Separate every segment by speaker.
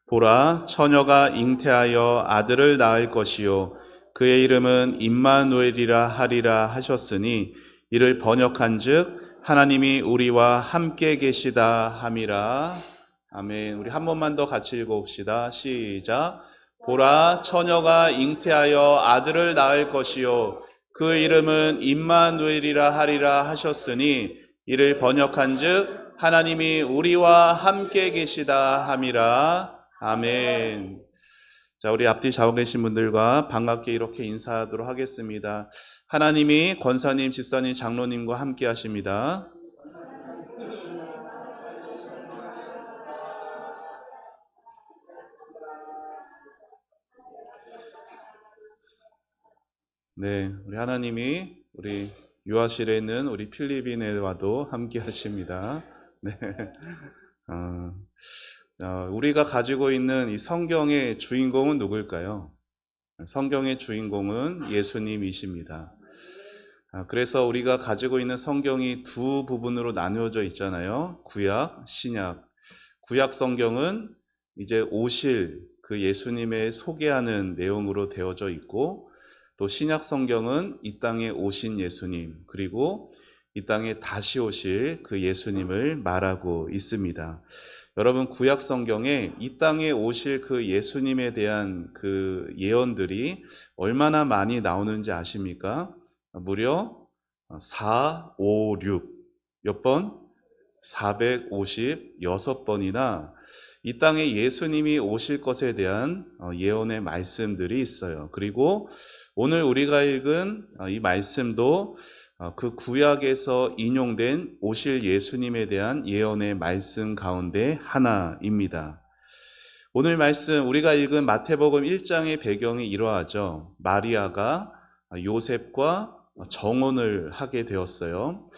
Speaker 1: 보라, 처녀가 잉태하여 아들을 낳을 것이요 그의 이름은 임마누엘이라 하리라 하셨으니 이를 번역한즉 하나님이 우리와 함께 계시다 함이라. 아멘. 우리 한 번만 더 같이 읽어봅시다. 시작. 보라, 처녀가 잉태하여 아들을 낳을 것이요 그 이름은 임마누엘이라 하리라 하셨으니 이를 번역한즉 하나님이 우리와 함께 계시다 함이라. 아멘. 자, 우리 앞뒤 좌우 계신 분들과 반갑게 이렇게 인사하도록 하겠습니다. 하나님이 권사님, 집사님, 장로님과 함께 하십니다. 네, 우리 하나님이 우리 유아실에 있는 우리 필리핀에와도 함께 하십니다. 네. 우리가 가지고 있는 이 성경의 주인공은 누구일까요? 성경의 주인공은 예수님이십니다. 그래서 우리가 가지고 있는 성경이 두 부분으로 나누어져 있잖아요. 구약, 신약. 구약 성경은 이제 오실 그 예수님의 소개하는 내용으로 되어져 있고, 또 신약 성경은 이 땅에 오신 예수님, 그리고 이 땅에 다시 오실 그 예수님을 말하고 있습니다. 여러분, 구약 성경에 이 땅에 오실 그 예수님에 대한 그 예언들이 얼마나 많이 나오는지 아십니까? 무려 4, 5, 6 몇 번? 456번이나 이 땅에 예수님이 오실 것에 대한 예언의 말씀들이 있어요. 그리고 오늘 우리가 읽은 이 말씀도 그 구약에서 인용된 오실 예수님에 대한 예언의 말씀 가운데 하나입니다. 오늘 말씀 우리가 읽은 마태복음 1장의 배경이 이러하죠. 마리아가 요셉과 정혼을 하게 되었어요.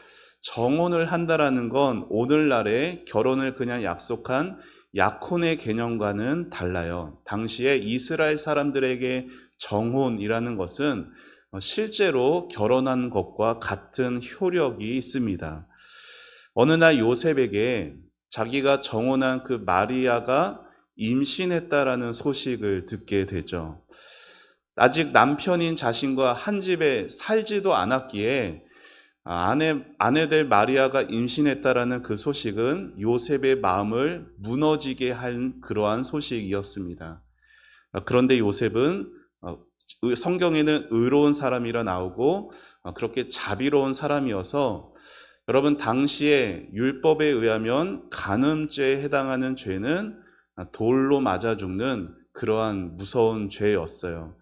Speaker 1: 정혼을 한다라는 건 오늘날의 결혼을 그냥 약속한 약혼의 개념과는 달라요. 당시에 이스라엘 사람들에게 정혼이라는 것은 실제로 결혼한 것과 같은 효력이 있습니다. 어느 날 요셉에게 자기가 정혼한 그 마리아가 임신했다라는 소식을 듣게 되죠. 아직 남편인 자신과 한 집에 살지도 않았기에 아내될 마리아가 임신했다라는 그 소식은 요셉의 마음을 무너지게 한 그러한 소식이었습니다. 그런데 요셉은 성경에는 의로운 사람이라 나오고 그렇게 자비로운 사람이어서 여러분, 당시에 율법에 의하면 간음죄에 해당하는 죄는 돌로 맞아 죽는 그러한 무서운 죄였어요.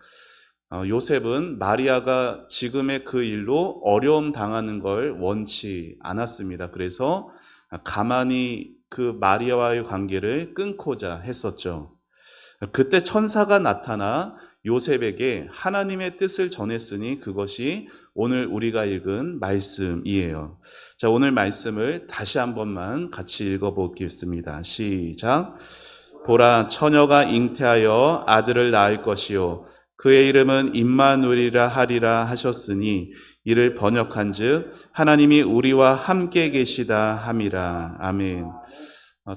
Speaker 1: 요셉은 마리아가 지금의 그 일로 어려움 당하는 걸 원치 않았습니다. 그래서 가만히 그 마리아와의 관계를 끊고자 했었죠. 그때 천사가 나타나 요셉에게 하나님의 뜻을 전했으니 그것이 오늘 우리가 읽은 말씀이에요. 자, 오늘 말씀을 다시 한 번만 같이 읽어보겠습니다. 시작. 보라, 처녀가 잉태하여 아들을 낳을 것이요 그의 이름은 임마누엘이라 하리라 하셨으니 이를 번역한즉 하나님이 우리와 함께 계시다 함이라. 아멘.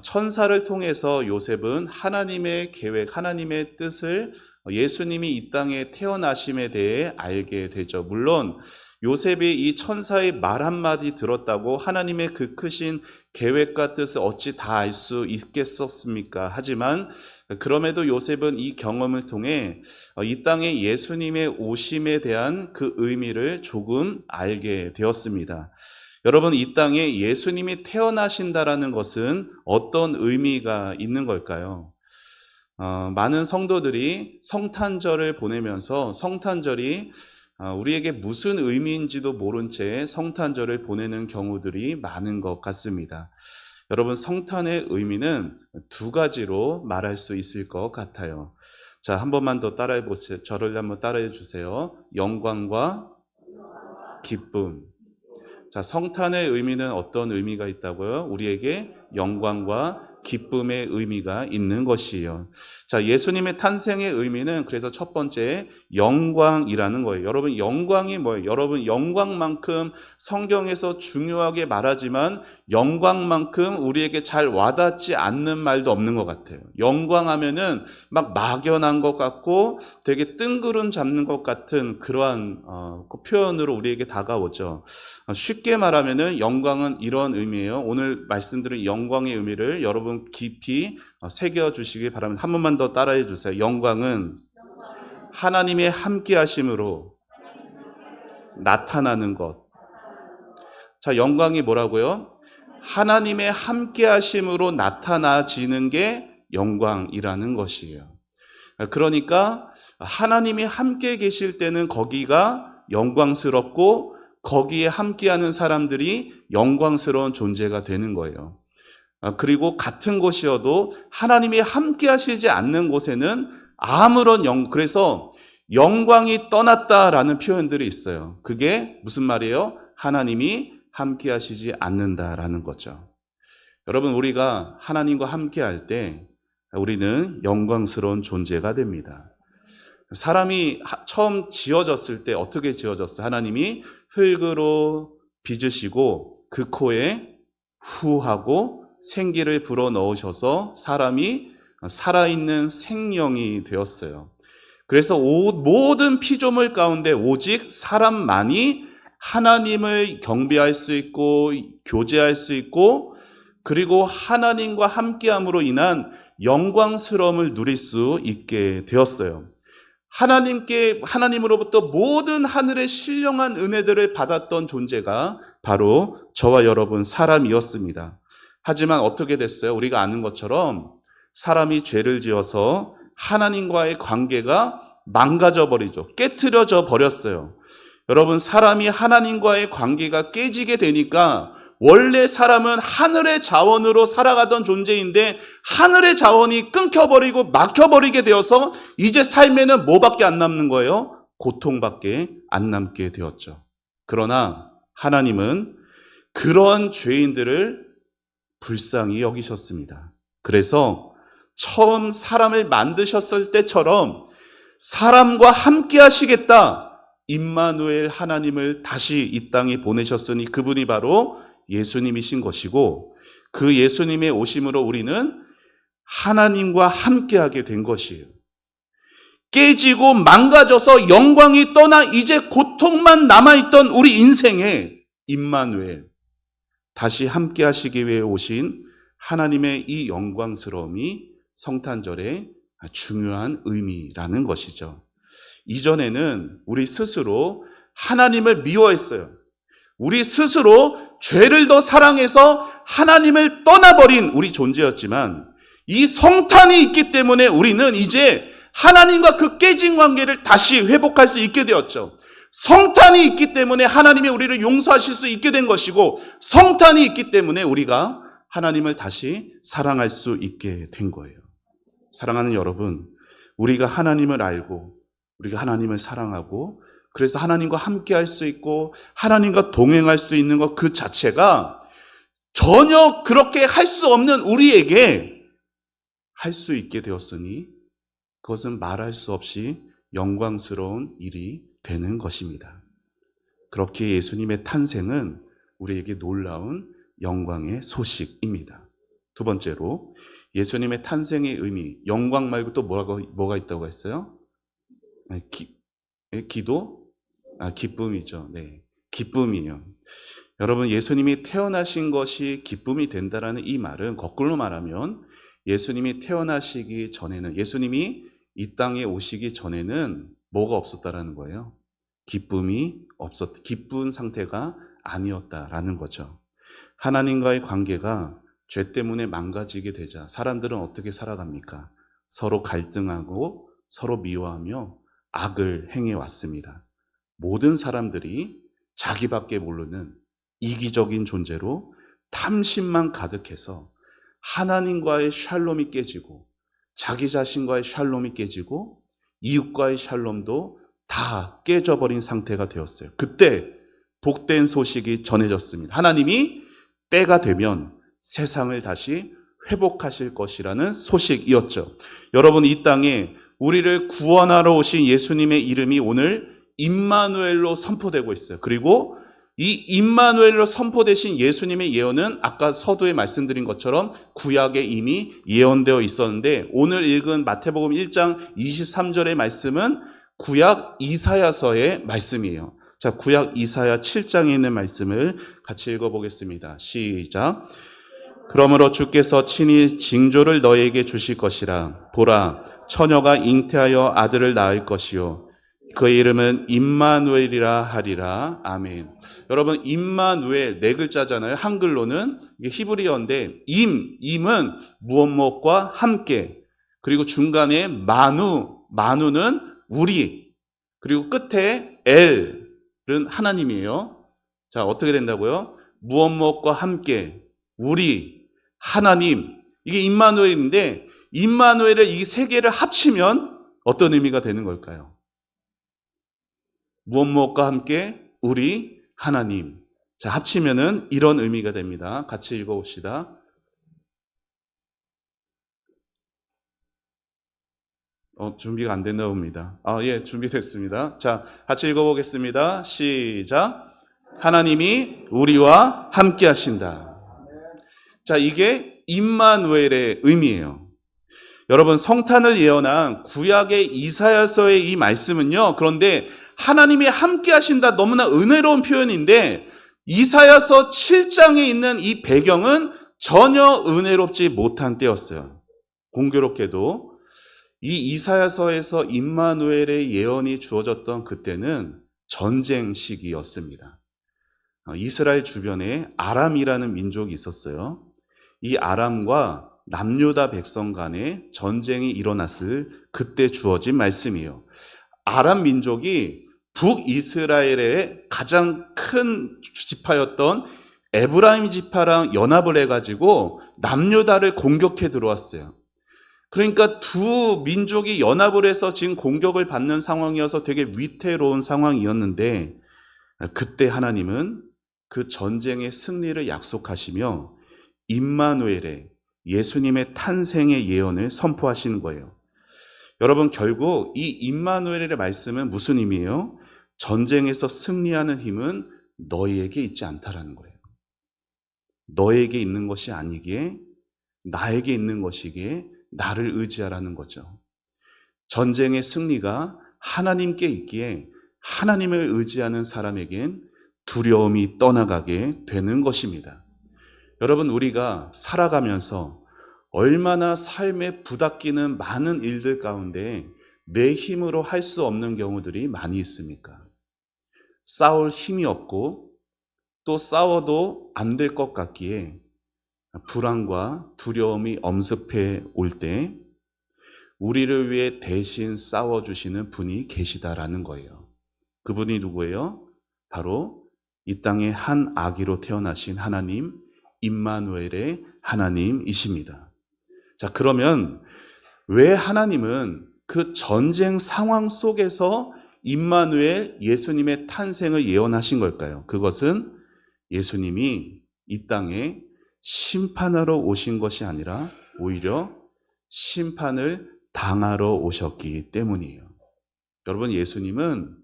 Speaker 1: 천사를 통해서 요셉은 하나님의 계획, 하나님의 뜻을 예수님이 이 땅에 태어나심에 대해 알게 되죠. 물론 요셉이 이 천사의 말 한마디 들었다고 하나님의 그 크신 계획과 뜻을 어찌 다 알 수 있겠었습니까? 하지만 그럼에도 요셉은 이 경험을 통해 이 땅에 예수님의 오심에 대한 그 의미를 조금 알게 되었습니다. 여러분, 이 땅에 예수님이 태어나신다라는 것은 어떤 의미가 있는 걸까요? 많은 성도들이 성탄절을 보내면서 성탄절이 우리에게 무슨 의미인지도 모른 채 성탄절을 보내는 경우들이 많은 것 같습니다. 여러분, 성탄의 의미는 두 가지로 말할 수 있을 것 같아요. 자, 한 번만 더 따라해 보세요. 저를 한번 따라해 주세요. 영광과 기쁨. 자, 성탄의 의미는 어떤 의미가 있다고요? 우리에게 영광과 기쁨의 의미가 있는 것이에요. 자, 예수님의 탄생의 의미는 그래서 첫 번째 영광이라는 거예요. 여러분, 영광이 뭐예요? 여러분, 영광만큼 성경에서 중요하게 말하지만 영광만큼 우리에게 잘 와닿지 않는 말도 없는 것 같아요. 영광하면은 막 막연한 것 같고 되게 뜬구름 잡는 것 같은 그러한 그 표현으로 우리에게 다가오죠. 쉽게 말하면은 영광은 이런 의미예요. 오늘 말씀드린 영광의 의미를 여러분 깊이 새겨주시기 바랍니다. 한 번만 더 따라해 주세요. 영광은 하나님의 함께하심으로 나타나는 것. 자, 영광이 뭐라고요? 하나님의 함께하심으로 나타나지는 게 영광이라는 것이에요. 그러니까 하나님이 함께 계실 때는 거기가 영광스럽고 거기에 함께하는 사람들이 영광스러운 존재가 되는 거예요. 그리고 같은 곳이어도 하나님이 함께하시지 않는 곳에는 그래서 영광이 떠났다라는 표현들이 있어요. 그게 무슨 말이에요? 하나님이 함께 하시지 않는다라는 거죠. 여러분, 우리가 하나님과 함께 할 때 우리는 영광스러운 존재가 됩니다. 사람이 처음 지어졌을 때 어떻게 지어졌어요? 하나님이 흙으로 빚으시고 그 코에 후하고 생기를 불어넣으셔서 사람이 살아있는 생명이 되었어요. 그래서 모든 피조물 가운데 오직 사람만이 하나님을 경배할 수 있고 교제할 수 있고 그리고 하나님과 함께함으로 인한 영광스러움을 누릴 수 있게 되었어요. 하나님으로부터 모든 하늘의 신령한 은혜들을 받았던 존재가 바로 저와 여러분 사람이었습니다. 하지만 어떻게 됐어요? 우리가 아는 것처럼 사람이 죄를 지어서 하나님과의 관계가 망가져 버리죠. 깨트려져 버렸어요. 여러분, 사람이 하나님과의 관계가 깨지게 되니까 원래 사람은 하늘의 자원으로 살아가던 존재인데 하늘의 자원이 끊겨버리고 막혀버리게 되어서 이제 삶에는 뭐밖에 안 남는 거예요? 고통밖에 안 남게 되었죠. 그러나 하나님은 그런 죄인들을 불쌍히 여기셨습니다. 그래서 처음 사람을 만드셨을 때처럼 사람과 함께 하시겠다. 임마누엘 하나님을 다시 이 땅에 보내셨으니 그분이 바로 예수님이신 것이고 그 예수님의 오심으로 우리는 하나님과 함께하게 된 것이에요. 깨지고 망가져서 영광이 떠나 이제 고통만 남아있던 우리 인생에 임마누엘 다시 함께하시기 위해 오신 하나님의 이 영광스러움이 성탄절의 중요한 의미라는 것이죠. 이전에는 우리 스스로 하나님을 미워했어요. 우리 스스로 죄를 더 사랑해서 하나님을 떠나버린 우리 존재였지만 이 성탄이 있기 때문에 우리는 이제 하나님과 그 깨진 관계를 다시 회복할 수 있게 되었죠. 성탄이 있기 때문에 하나님이 우리를 용서하실 수 있게 된 것이고 성탄이 있기 때문에 우리가 하나님을 다시 사랑할 수 있게 된 거예요. 사랑하는 여러분, 우리가 하나님을 알고 우리가 하나님을 사랑하고 그래서 하나님과 함께 할 수 있고 하나님과 동행할 수 있는 것 그 자체가 전혀 그렇게 할 수 없는 우리에게 할 수 있게 되었으니 그것은 말할 수 없이 영광스러운 일이 되는 것입니다. 그렇게 예수님의 탄생은 우리에게 놀라운 영광의 소식입니다. 두 번째로 예수님의 탄생의 의미, 영광 말고 또 뭐가 있다고 했어요? 기쁨이죠. 네, 기쁨이에요. 여러분, 예수님이 태어나신 것이 기쁨이 된다라는 이 말은 거꾸로 말하면 예수님이 태어나시기 전에는 예수님이 이 땅에 오시기 전에는 뭐가 없었다라는 거예요? 기쁜 상태가 아니었다라는 거죠. 하나님과의 관계가 죄 때문에 망가지게 되자 사람들은 어떻게 살아갑니까? 서로 갈등하고 서로 미워하며 악을 행해왔습니다. 모든 사람들이 자기밖에 모르는 이기적인 존재로 탐심만 가득해서 하나님과의 샬롬이 깨지고 자기 자신과의 샬롬이 깨지고 이웃과의 샬롬도 다 깨져버린 상태가 되었어요. 그때 복된 소식이 전해졌습니다. 하나님이 때가 되면 세상을 다시 회복하실 것이라는 소식이었죠. 여러분, 이 땅에 우리를 구원하러 오신 예수님의 이름이 오늘 임마누엘로 선포되고 있어요. 그리고 이 임마누엘로 선포되신 예수님의 예언은 아까 서두에 말씀드린 것처럼 구약에 이미 예언되어 있었는데, 오늘 읽은 마태복음 1장 23절의 말씀은 구약 이사야서의 말씀이에요. 자, 구약 이사야 7장에 있는 말씀을 같이 읽어보겠습니다. 시작. 그러므로 주께서 친히 징조를 너에게 주실 것이라. 보라, 처녀가 잉태하여 아들을 낳을 것이요 그의 이름은 임마누엘이라 하리라. 아멘. 여러분, 임마누엘 네 글자잖아요. 한글로는 이게 히브리어인데, 임은 무엇무엇과 함께, 그리고 중간에 마누는 우리, 그리고 끝에 엘은 하나님이에요. 자, 어떻게 된다고요? 무엇무엇과 함께, 우리, 하나님. 이게 임마누엘인데, 임마누엘을 이 세 개를 합치면 어떤 의미가 되는 걸까요? 무엇무엇과 함께 우리 하나님. 자, 합치면은 이런 의미가 됩니다. 같이 읽어봅시다. 준비가 안 됐나 봅니다. 예, 준비됐습니다. 자, 같이 읽어보겠습니다. 시작. 하나님이 우리와 함께 하신다. 자, 이게 임마누엘의 의미예요. 여러분, 성탄을 예언한 구약의 이사야서의 이 말씀은요, 그런데 하나님이 함께 하신다, 너무나 은혜로운 표현인데, 이사야서 7장에 있는 이 배경은 전혀 은혜롭지 못한 때였어요. 공교롭게도 이 이사야서에서 임마누엘의 예언이 주어졌던 그때는 전쟁 시기였습니다. 이스라엘 주변에 아람이라는 민족이 있었어요. 이 아람과 남유다 백성 간에 전쟁이 일어났을 그때 주어진 말씀이에요. 아람 민족이 북이스라엘의 가장 큰 지파였던 에브라임 지파랑 연합을 해가지고 남유다를 공격해 들어왔어요. 그러니까 두 민족이 연합을 해서 지금 공격을 받는 상황이어서 되게 위태로운 상황이었는데, 그때 하나님은 그 전쟁의 승리를 약속하시며 임마누엘의 예수님의 탄생의 예언을 선포하시는 거예요. 여러분, 결국 이 임마누엘의 말씀은 무슨 의미예요? 전쟁에서 승리하는 힘은 너희에게 있지 않다라는 거예요. 너에게 있는 것이 아니기에, 나에게 있는 것이기에 나를 의지하라는 거죠. 전쟁의 승리가 하나님께 있기에 하나님을 의지하는 사람에겐 두려움이 떠나가게 되는 것입니다. 여러분, 우리가 살아가면서 얼마나 삶에 부닥기는 많은 일들 가운데 내 힘으로 할 수 없는 경우들이 많이 있습니까? 싸울 힘이 없고 또 싸워도 안 될 것 같기에 불안과 두려움이 엄습해 올 때 우리를 위해 대신 싸워주시는 분이 계시다라는 거예요. 그분이 누구예요? 바로 이 땅에 한 아기로 태어나신 하나님, 임마누엘의 하나님이십니다. 자, 그러면 왜 하나님은 그 전쟁 상황 속에서 임마누엘 예수님의 탄생을 예언하신 걸까요? 그것은 예수님이 이 땅에 심판하러 오신 것이 아니라 오히려 심판을 당하러 오셨기 때문이에요. 여러분, 예수님은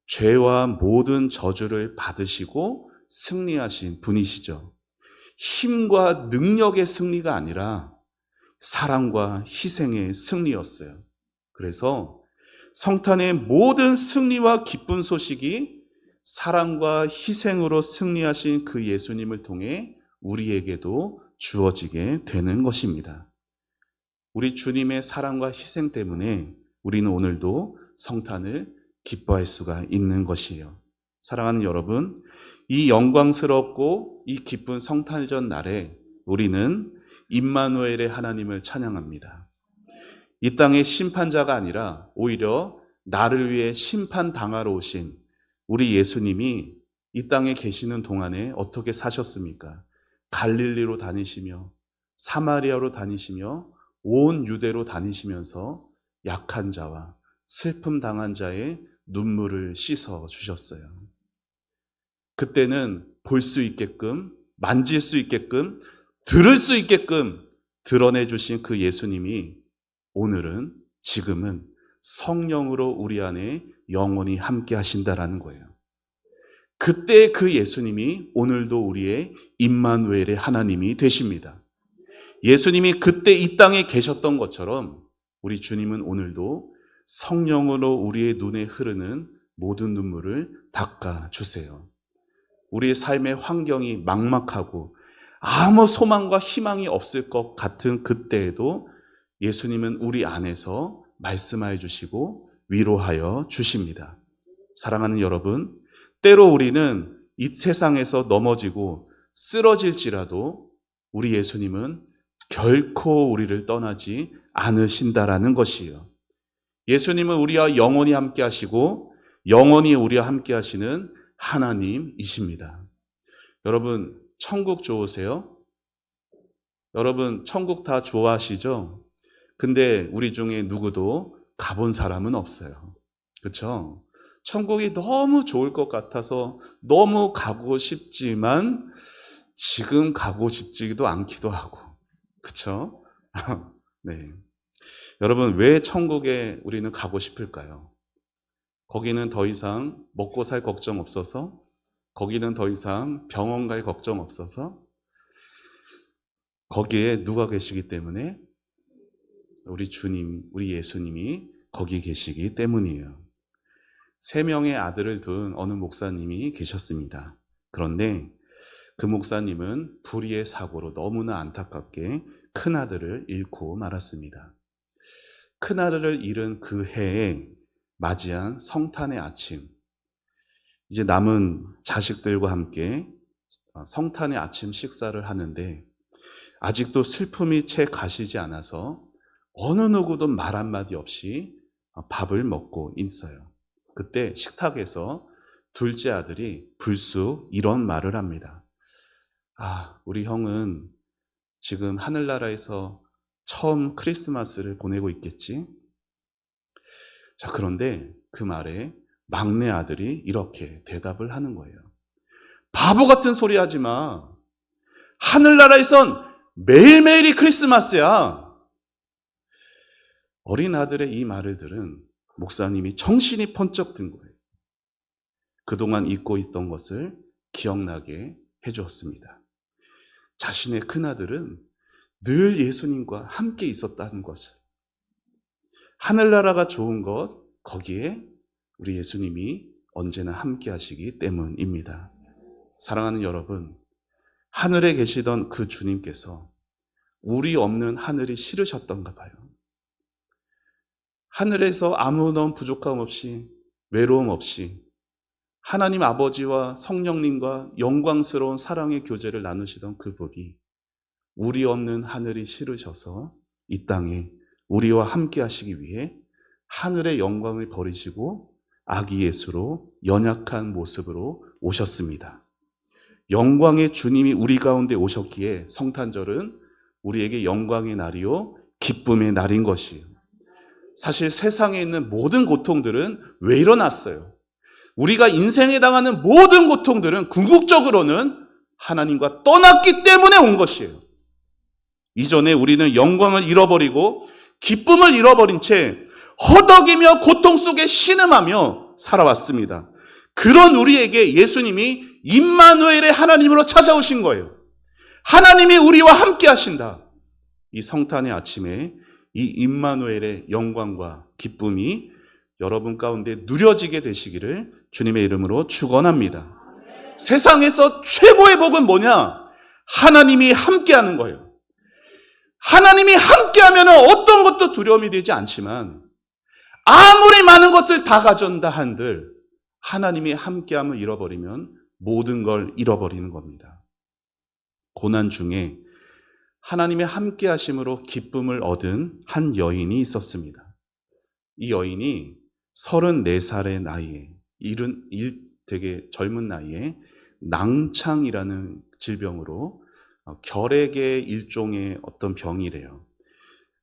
Speaker 1: 죄와 모든 저주를 받으시고 승리하신 분이시죠. 힘과 능력의 승리가 아니라 사랑과 희생의 승리였어요. 그래서 성탄의 모든 승리와 기쁜 소식이 사랑과 희생으로 승리하신 그 예수님을 통해 우리에게도 주어지게 되는 것입니다. 우리 주님의 사랑과 희생 때문에 우리는 오늘도 성탄을 기뻐할 수가 있는 것이에요. 사랑하는 여러분, 이 영광스럽고 이 기쁜 성탄절 날에 우리는 임마누엘의 하나님을 찬양합니다. 이 땅의 심판자가 아니라 오히려 나를 위해 심판당하러 오신 우리 예수님이 이 땅에 계시는 동안에 어떻게 사셨습니까? 갈릴리로 다니시며 사마리아로 다니시며 온 유대로 다니시면서 약한 자와 슬픔 당한 자의 눈물을 씻어 주셨어요. 그때는 볼 수 있게끔, 만질 수 있게끔, 들을 수 있게끔 드러내 주신 그 예수님이 오늘은, 지금은 성령으로 우리 안에 영원히 함께 하신다라는 거예요. 그때 그 예수님이 오늘도 우리의 임마누엘의 하나님이 되십니다. 예수님이 그때 이 땅에 계셨던 것처럼 우리 주님은 오늘도 성령으로 우리의 눈에 흐르는 모든 눈물을 닦아주세요. 우리의 삶의 환경이 막막하고 아무 소망과 희망이 없을 것 같은 그때에도 예수님은 우리 안에서 말씀하여 주시고 위로하여 주십니다. 사랑하는 여러분, 때로 우리는 이 세상에서 넘어지고 쓰러질지라도 우리 예수님은 결코 우리를 떠나지 않으신다라는 것이에요. 예수님은 우리와 영원히 함께 하시고 영원히 우리와 함께 하시는 하나님이십니다. 여러분, 천국 좋으세요? 여러분, 천국 다 좋아하시죠? 근데 우리 중에 누구도 가본 사람은 없어요. 그렇죠? 천국이 너무 좋을 것 같아서 너무 가고 싶지만 지금 가고 싶지도 않기도 하고. 그렇죠? 네. 여러분, 왜 천국에 우리는 가고 싶을까요? 거기는 더 이상 먹고 살 걱정 없어서, 거기는 더 이상 병원 갈 걱정 없어서, 거기에 누가 계시기 때문에? 우리 주님, 우리 예수님이 거기 계시기 때문이에요. 3명의 아들을 둔 어느 목사님이 계셨습니다. 그런데 그 목사님은 불의의 사고로 너무나 안타깝게 큰 아들을 잃고 말았습니다. 큰 아들을 잃은 그 해에 맞이한 성탄의 아침, 이제 남은 자식들과 함께 성탄의 아침 식사를 하는데 아직도 슬픔이 채 가시지 않아서 어느 누구도 말 한마디 없이 밥을 먹고 있어요. 그때 식탁에서 둘째 아들이 불쑥 이런 말을 합니다. 우리 형은 지금 하늘나라에서 처음 크리스마스를 보내고 있겠지? 자, 그런데 그 말에 막내 아들이 이렇게 대답을 하는 거예요. 바보 같은 소리 하지 마. 하늘나라에선 매일매일이 크리스마스야. 어린 아들의 이 말을 들은 목사님이 정신이 번쩍 든 거예요. 그동안 잊고 있던 것을 기억나게 해주었습니다. 자신의 큰아들은 늘 예수님과 함께 있었다는 것을, 하늘나라가 좋은 것, 거기에 우리 예수님이 언제나 함께 하시기 때문입니다. 사랑하는 여러분, 하늘에 계시던 그 주님께서 우리 없는 하늘이 싫으셨던가 봐요. 하늘에서 아무런 부족함 없이, 외로움 없이 하나님 아버지와 성령님과 영광스러운 사랑의 교제를 나누시던 그분이 우리 없는 하늘이 싫으셔서 이 땅에 우리와 함께 하시기 위해 하늘의 영광을 버리시고 아기 예수로 연약한 모습으로 오셨습니다. 영광의 주님이 우리 가운데 오셨기에 성탄절은 우리에게 영광의 날이요 기쁨의 날인 것이에요. 사실 세상에 있는 모든 고통들은 왜 일어났어요? 우리가 인생에 당하는 모든 고통들은 궁극적으로는 하나님과 떠났기 때문에 온 것이에요. 이전에 우리는 영광을 잃어버리고 기쁨을 잃어버린 채 허덕이며 고통 속에 신음하며 살아왔습니다. 그런 우리에게 예수님이 임마누엘의 하나님으로 찾아오신 거예요. 하나님이 우리와 함께 하신다. 이 성탄의 아침에 이 임마누엘의 영광과 기쁨이 여러분 가운데 누려지게 되시기를 주님의 이름으로 축원합니다. 세상에서 최고의 복은 뭐냐? 하나님이 함께하는 거예요. 하나님이 함께하면 어떤 것도 두려움이 되지 않지만 아무리 많은 것을 다 가진다 한들 하나님이 함께함을 잃어버리면 모든 걸 잃어버리는 겁니다. 고난 중에 하나님의 함께하심으로 기쁨을 얻은 한 여인이 있었습니다. 이 여인이 34살의 나이에, 되게 젊은 나이에 낭창이라는 질병으로 결핵의 일종의 어떤 병이래요.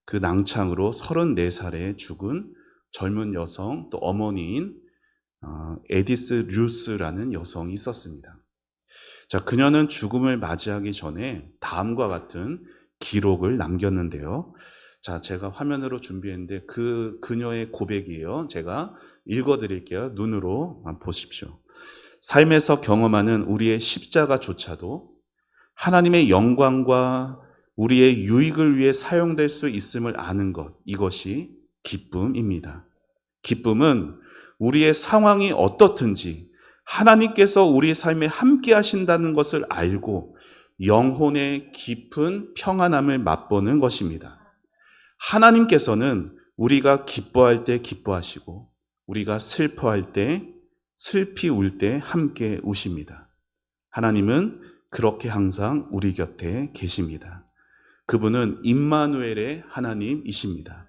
Speaker 1: 그 낭창으로 34살에 죽은 젊은 여성, 또 어머니인 에디스 류스라는 여성이 있었습니다. 자, 그녀는 죽음을 맞이하기 전에 다음과 같은 기록을 남겼는데요. 자, 제가 화면으로 준비했는데 그녀의 고백이에요. 제가 읽어드릴게요. 눈으로 보십시오. 삶에서 경험하는 우리의 십자가조차도 하나님의 영광과 우리의 유익을 위해 사용될 수 있음을 아는 것, 이것이 기쁨입니다. 기쁨은 우리의 상황이 어떻든지 하나님께서 우리 삶에 함께 하신다는 것을 알고 영혼의 깊은 평안함을 맛보는 것입니다. 하나님께서는 우리가 기뻐할 때 기뻐하시고 우리가 슬퍼할 때 슬피 울 때 함께 우십니다. 하나님은 그렇게 항상 우리 곁에 계십니다. 그분은 임마누엘의 하나님이십니다.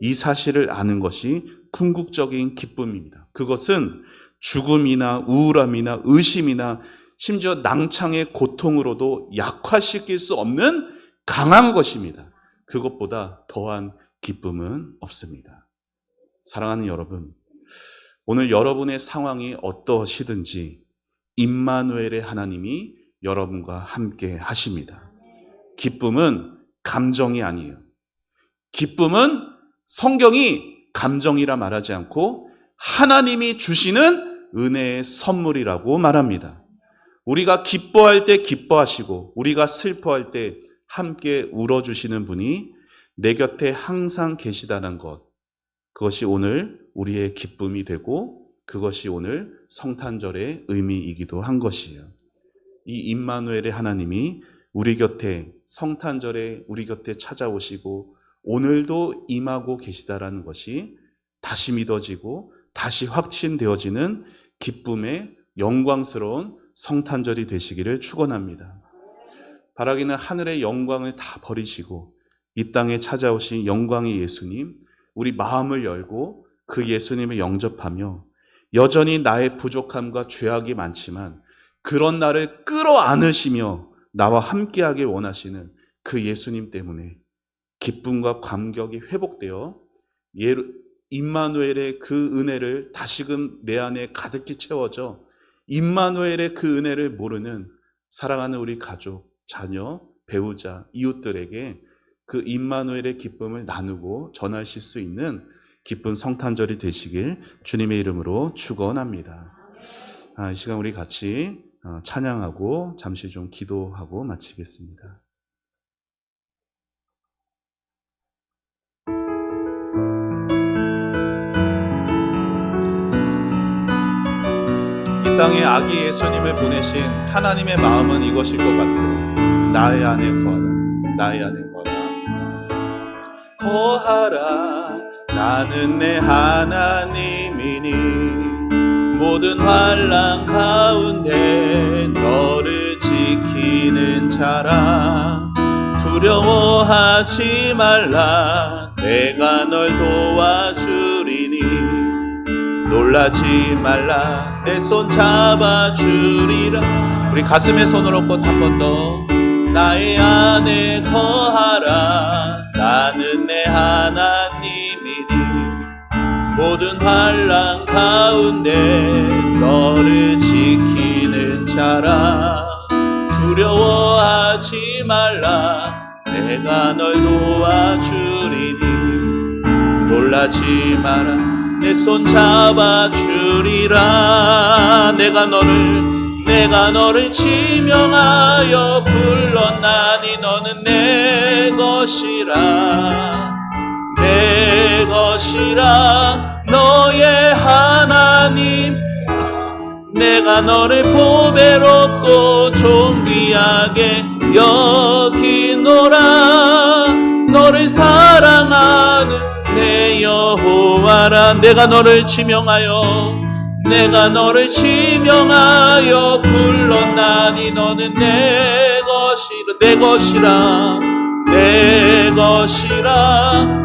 Speaker 1: 이 사실을 아는 것이 궁극적인 기쁨입니다. 그것은 죽음이나 우울함이나 의심이나 심지어 낭창의 고통으로도 약화시킬 수 없는 강한 것입니다. 그것보다 더한 기쁨은 없습니다. 사랑하는 여러분, 오늘 여러분의 상황이 어떠시든지 임마누엘의 하나님이 여러분과 함께 하십니다. 기쁨은 감정이 아니에요. 기쁨은 성경이 감정이라 말하지 않고 하나님이 주시는 은혜의 선물이라고 말합니다. 우리가 기뻐할 때 기뻐하시고 우리가 슬퍼할 때 함께 울어주시는 분이 내 곁에 항상 계시다는 것, 그것이 오늘 우리의 기쁨이 되고 그것이 오늘 성탄절의 의미이기도 한 것이에요. 이 임마누엘의 하나님이 우리 곁에 성탄절에 우리 곁에 찾아오시고 오늘도 임하고 계시다라는 것이 다시 믿어지고 다시 확신되어지는 기쁨의 영광스러운 성탄절이 되시기를 축원합니다. 바라기는 하늘의 영광을 다 버리시고 이 땅에 찾아오신 영광의 예수님, 우리 마음을 열고 그 예수님을 영접하며 여전히 나의 부족함과 죄악이 많지만 그런 나를 끌어안으시며 나와 함께하길 원하시는 그 예수님 때문에 기쁨과 감격이 회복되어 임마누엘의 그 은혜를 다시금 내 안에 가득히 채워져 임마누엘의 그 은혜를 모르는 사랑하는 우리 가족, 자녀, 배우자, 이웃들에게 그 임마누엘의 기쁨을 나누고 전하실 수 있는 기쁜 성탄절이 되시길 주님의 이름으로 축원합니다. 이 시간 우리 같이 찬양하고 잠시 좀 기도하고 마치겠습니다. 이 땅에 아기 예수님을 보내신 하나님의 마음은 이것일 것 같아요. 나의 안에 거하라, 나의 안에 거하라. 나는 내 하나님이니 모든 환난 가운데 너를 지키는 자라. 두려워하지 말라, 내가 널 도와주리니. 놀라지 말라, 내 손 잡아주리라. 우리 가슴에 손을 얹고 한 번 더. 나의 안에 거하라, 나는 내 하나님이니 모든 환난 가운데 너를 지키는 자라. 두려워하지 말라, 내가 널 도와주리니. 놀라지 마라, 내 손 잡아주리라. 내가 너를 지명하여 불렀나니 너는 내 것이라, 내 것이라. 너의 하나님, 내가 너를 보배롭고 존귀하게 여기노라. 너를 사랑하는 내 여호와라. 내가 너를 지명하여 불렀나니 너는 내 것이라, 내 것이라, 내 것이라.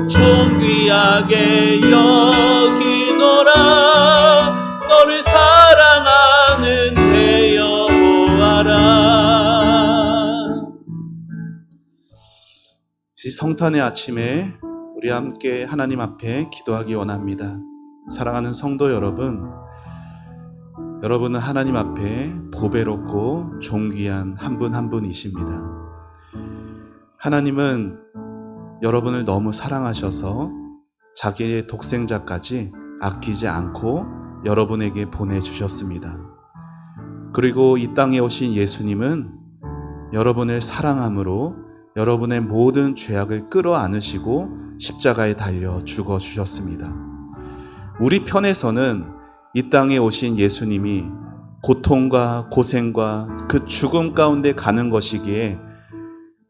Speaker 1: 존귀하게 여기노라. 너를 사랑하는 내 여호와라. 이 성탄의 아침에 우리 함께 하나님 앞에 기도하기 원합니다. 사랑하는 성도 여러분, 여러분은 하나님 앞에 보배롭고 존귀한 한 분 한 분이십니다. 하나님은 여러분을 너무 사랑하셔서 자기의 독생자까지 아끼지 않고 여러분에게 보내주셨습니다. 그리고 이 땅에 오신 예수님은 여러분을 사랑함으로 여러분의 모든 죄악을 끌어안으시고 십자가에 달려 죽어주셨습니다. 우리 편에서는 이 땅에 오신 예수님이 고통과 고생과 그 죽음 가운데 가는 것이기에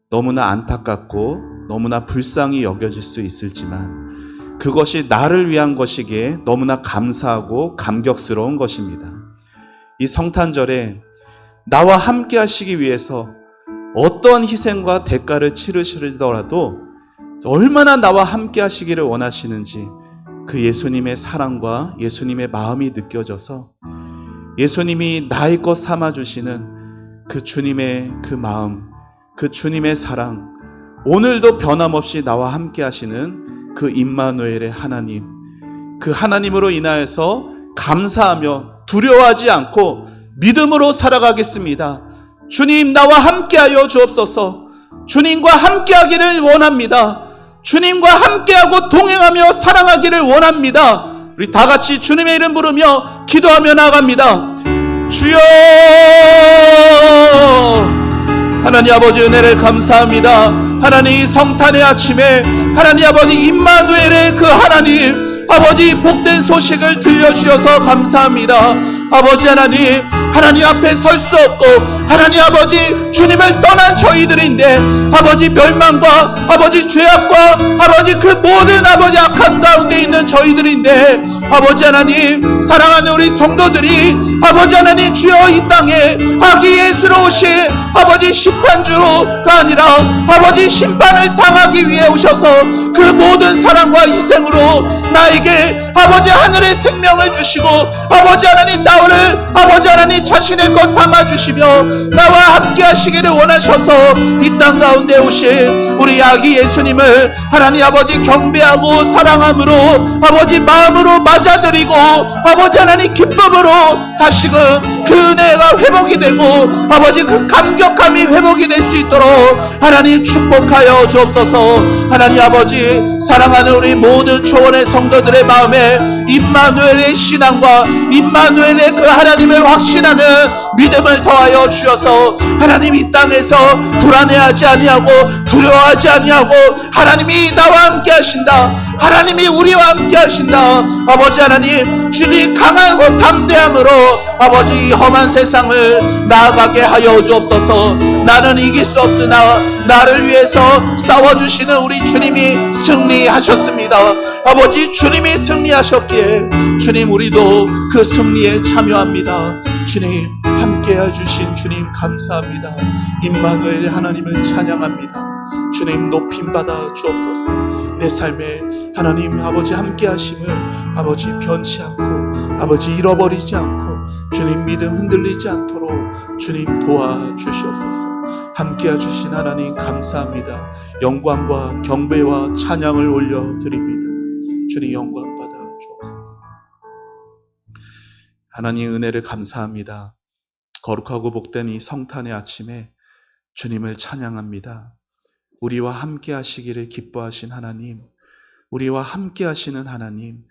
Speaker 1: 너무나 안타깝고 너무나 불쌍히 여겨질 수 있을지만 그것이 나를 위한 것이기에 너무나 감사하고 감격스러운 것입니다. 이 성탄절에 나와 함께 하시기 위해서 어떤 희생과 대가를 치르시더라도 얼마나 나와 함께 하시기를 원하시는지 그 예수님의 사랑과 예수님의 마음이 느껴져서 예수님이 나의 것 삼아주시는 그 주님의 그 마음, 그 주님의 사랑, 오늘도 변함없이 나와 함께 하시는 그 임마누엘의 하나님, 그 하나님으로 인하여서 감사하며 두려워하지 않고 믿음으로 살아가겠습니다. 주님, 나와 함께하여 주옵소서. 주님과 함께하기를 원합니다. 주님과 함께하고 동행하며 사랑하기를 원합니다. 우리 다 같이 주님의 이름 부르며 기도하며 나아갑니다. 주여, 하나님 아버지 은혜를 감사합니다. 하나님 이 성탄의 아침에 하나님 아버지 임마누엘의 그 하나님 아버지 복된 소식을 들려주셔서 감사합니다. 아버지 하나님, 하나님 앞에 설 수 없고 하나님 아버지 주님을 떠난 저희들인데 아버지 멸망과 아버지 죄악과 아버지 그 모든 아버지 악한 가운데 있는 저희들인데 아버지 하나님, 사랑하는 우리 성도들이 아버지 하나님 주여 이 땅에 아기 예수로 오신 아버지 심판주로가 아니라 아버지 심판을 당하기 위해 오셔서 그 모든 사랑과 희생으로 나에게 아버지 하늘의 생명을 주시고 아버지 하나님 나를 아버지 하나님 자신의 것 삼아주시며 나와 함께 하시기를 원하셔서 이 땅 가운데 오신 우리 아기 예수님을 하나님 아버지 경배하고 사랑함으로 아버지 마음으로 맞아들이고 아버지 하나님 기쁨으로 다시금 그 은혜가 회복이 되고 아버지 그 감격함이 회복이 될 수 있도록 하나님 축복하여 주옵소서. 하나님 아버지, 사랑하는 우리 모든 초원의 성도들의 마음에 임마누엘의 신앙과 임마누엘의 그 하나님을 확신하는 믿음을 더하여 주셔서 하나님 이 땅에서 불안해하지 아니하고 두려워하지 아니하고 하나님이 나와 함께 하신다, 하나님이 우리와 함께 하신다. 아버지 하나님, 주님 강하고 담대함으로 아버지 이 험한 세상을 나아가게 하여 주옵소서. 나는 이길 수 없으나 나를 위해서 싸워주시는 우리 주님이 승리하셨습니다. 아버지 주님이 승리하셨기에 주님 우리도 그 승리에 참여합니다. 주님 함께 해주신 주님 감사합니다. 임마누엘 하나님을 찬양합니다. 주님 높임받아 주옵소서. 내 삶에 하나님 아버지 함께 하심을 아버지 변치 않고 아버지 잃어버리지 않고 주님 믿음 흔들리지 않도록 주님 도와주시옵소서. 함께 해주신 하나님 감사합니다. 영광과 경배와 찬양을 올려드립니다. 주님 영광 받아 주옵소서. 하나님 은혜를 감사합니다. 거룩하고 복된 이 성탄의 아침에 주님을 찬양합니다. 우리와 함께 하시기를 기뻐하신 하나님, 우리와 함께 하시는 하나님,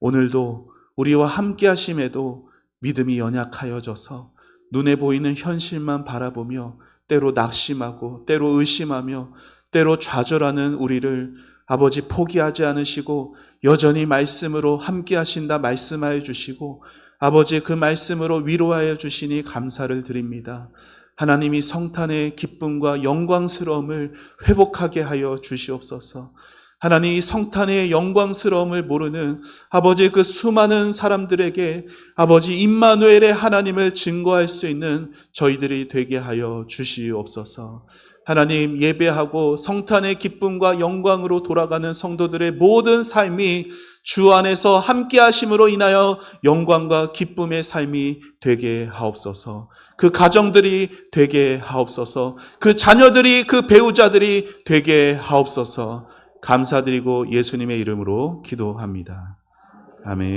Speaker 1: 오늘도 우리와 함께 하심에도 믿음이 연약하여져서 눈에 보이는 현실만 바라보며 때로 낙심하고 때로 의심하며 때로 좌절하는 우리를 아버지 포기하지 않으시고 여전히 말씀으로 함께 하신다 말씀하여 주시고 아버지 그 말씀으로 위로하여 주시니 감사를 드립니다. 하나님이 성탄의 기쁨과 영광스러움을 회복하게 하여 주시옵소서. 하나님 이 성탄의 영광스러움을 모르는 아버지 그 수많은 사람들에게 아버지 임마누엘의 하나님을 증거할 수 있는 저희들이 되게 하여 주시옵소서. 하나님 예배하고 성탄의 기쁨과 영광으로 돌아가는 성도들의 모든 삶이 주 안에서 함께 하심으로 인하여 영광과 기쁨의 삶이 되게 하옵소서. 그 가정들이 되게 하옵소서. 그 자녀들이 그 배우자들이 되게 하옵소서. 감사드리고 예수님의 이름으로 기도합니다. 아멘.